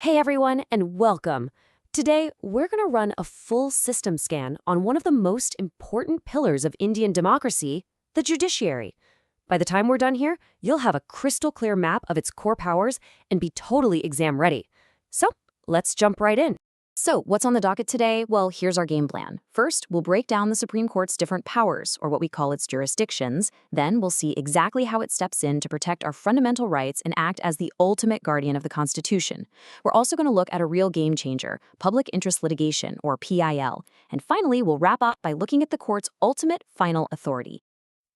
Hey everyone, and welcome. Today, we're going to run a full system scan on one of the most important pillars of Indian democracy, the judiciary. By the time we're done here, you'll have a crystal clear map of its core powers and be totally exam ready. So, let's jump right in. So, what's on the docket today? Well, here's our game plan. First, we'll break down the Supreme Court's different powers, or what we call its jurisdictions. Then, we'll see exactly how it steps in to protect our fundamental rights and act as the ultimate guardian of the Constitution. We're also going to look at a real game changer, public interest litigation, or PIL. And finally, we'll wrap up by looking at the court's ultimate final authority.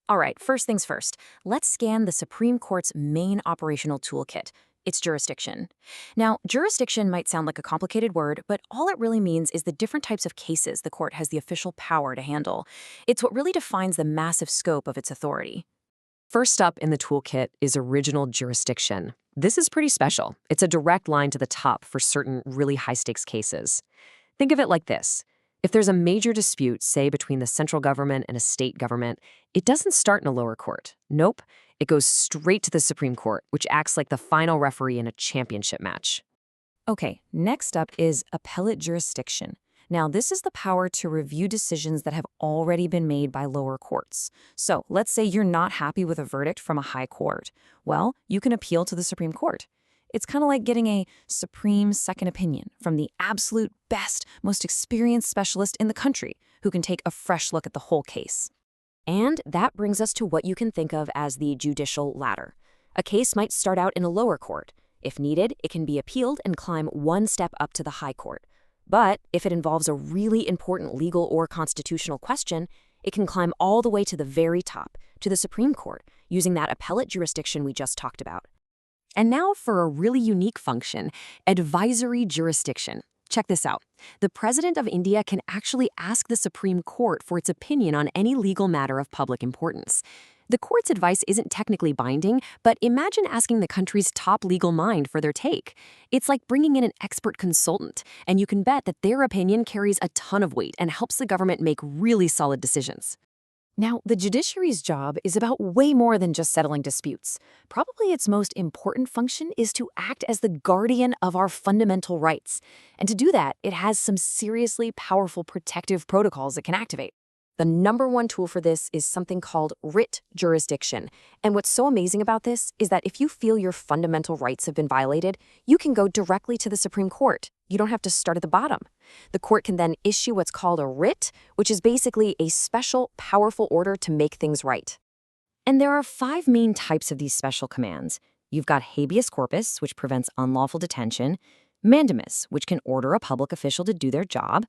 All right, first things first. Let's scan the Supreme Court's main operational toolkit. Its jurisdiction. Now, jurisdiction might sound like a complicated word, but all it really means is the different types of cases the court has the official power to handle. It's what really defines the massive scope of its authority. First up in the toolkit is original jurisdiction. This is pretty special. It's a direct line to the top for certain really high-stakes cases. Think of it like this. If there's a major dispute, say between the central government and a state government, it doesn't start in a lower court. Nope. It goes straight to the Supreme Court, which acts like the final referee in a championship match. Okay, next up is appellate jurisdiction. Now, this is the power to review decisions that have already been made by lower courts. So, let's say you're not happy with a verdict from a high court. Well, you can appeal to the Supreme Court. It's kind of like getting a supreme second opinion from the absolute best, most experienced specialist in the country who can take a fresh look at the whole case. And that brings us to what you can think of as the judicial ladder. A case might start out in a lower court. If needed, it can be appealed and climb one step up to the high court. But if it involves a really important legal or constitutional question, it can climb all the way to the very top, to the Supreme Court, using that appellate jurisdiction we just talked about. And now for a really unique function, advisory jurisdiction. Check this out. The President of India can actually ask the Supreme Court for its opinion on any legal matter of public importance. The court's advice isn't technically binding, but imagine asking the country's top legal mind for their take. It's like bringing in an expert consultant, and you can bet that their opinion carries a ton of weight and helps the government make really solid decisions. Now, the judiciary's job is about way more than just settling disputes. Probably its most important function is to act as the guardian of our fundamental rights. And to do that, it has some seriously powerful protective protocols it can activate. The number one tool for this is something called writ jurisdiction. And what's so amazing about this is that if you feel your fundamental rights have been violated, you can go directly to the Supreme Court. You don't have to start at the bottom. The court can then issue what's called a writ, which is basically a special, powerful order to make things right. And there are 5 main types of these special commands. You've got habeas corpus, which prevents unlawful detention, mandamus, which can order a public official to do their job,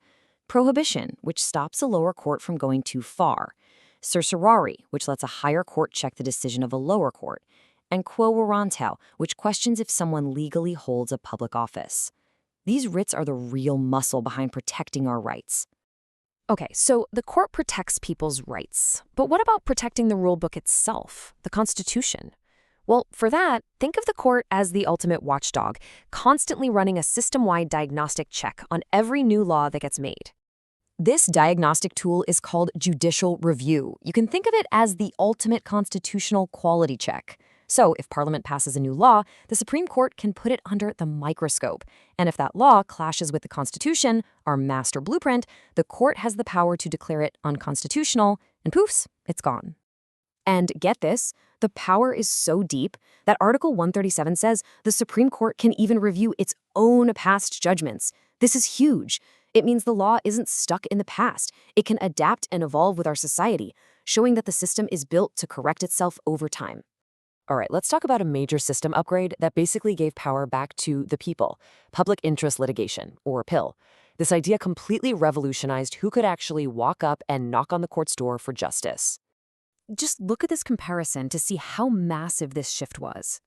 prohibition, which stops a lower court from going too far, certiorari, which lets a higher court check the decision of a lower court, and quo warranto, which questions if someone legally holds a public office. These writs are the real muscle behind protecting our rights. Okay, so the court protects people's rights. But what about protecting the rulebook itself, the Constitution? Well, for that, think of the court as the ultimate watchdog, constantly running a system-wide diagnostic check on every new law that gets made. This diagnostic tool is called judicial review. You can think of it as the ultimate constitutional quality check. So if Parliament passes a new law, the Supreme Court can put it under the microscope. And if that law clashes with the Constitution, our master blueprint, the court has the power to declare it unconstitutional, and poofs, it's gone. And get this, the power is so deep that Article 137 says the Supreme Court can even review its own past judgments. This is huge. It means the law isn't stuck in the past. It can adapt and evolve with our society, showing that the system is built to correct itself over time. All right, let's talk about a major system upgrade that basically gave power back to the people, public interest litigation, or PIL. This idea completely revolutionized who could actually walk up and knock on the court's door for justice. Just look at this comparison to see how massive this shift was.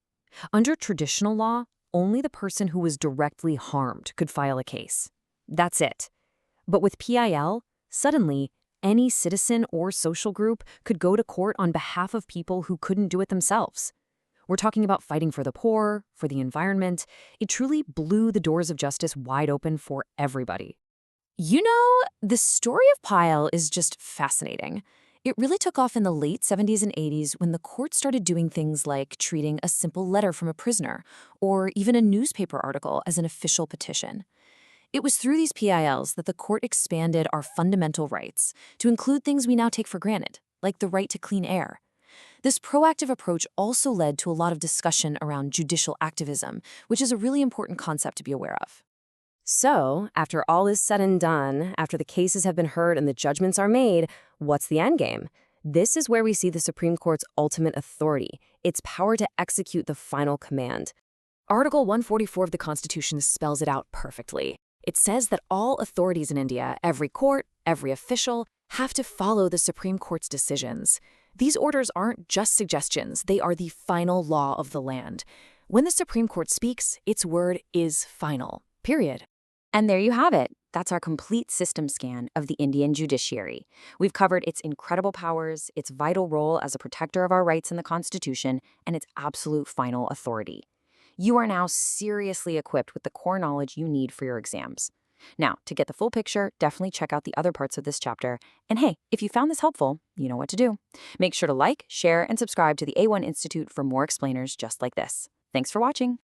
Under traditional law, only the person who was directly harmed could file a case. That's it. But with PIL, suddenly, any citizen or social group could go to court on behalf of people who couldn't do it themselves. We're talking about fighting for the poor, for the environment. It truly blew the doors of justice wide open for everybody. You know, the story of PIL is just fascinating. It really took off in the late 70s and 80s when the court started doing things like treating a simple letter from a prisoner or even a newspaper article as an official petition. It was through these PILs that the court expanded our fundamental rights to include things we now take for granted, like the right to clean air. This proactive approach also led to a lot of discussion around judicial activism, which is a really important concept to be aware of. So, after all is said and done, after the cases have been heard and the judgments are made, what's the endgame? This is where we see the Supreme Court's ultimate authority, its power to execute the final command. Article 144 of the Constitution spells it out perfectly. It says that all authorities in India, every court, every official, have to follow the Supreme Court's decisions. These orders aren't just suggestions, they are the final law of the land. When the Supreme Court speaks, its word is final. Period. And there you have it. That's our complete system scan of the Indian judiciary. We've covered its incredible powers, its vital role as a protector of our rights in the Constitution, and its absolute final authority. You are now seriously equipped with the core knowledge you need for your exams. Now, to get the full picture, definitely check out the other parts of this chapter. And hey, if you found this helpful, you know what to do. Make sure to like, share, and subscribe to the A1 Institute for more explainers just like this. Thanks for watching.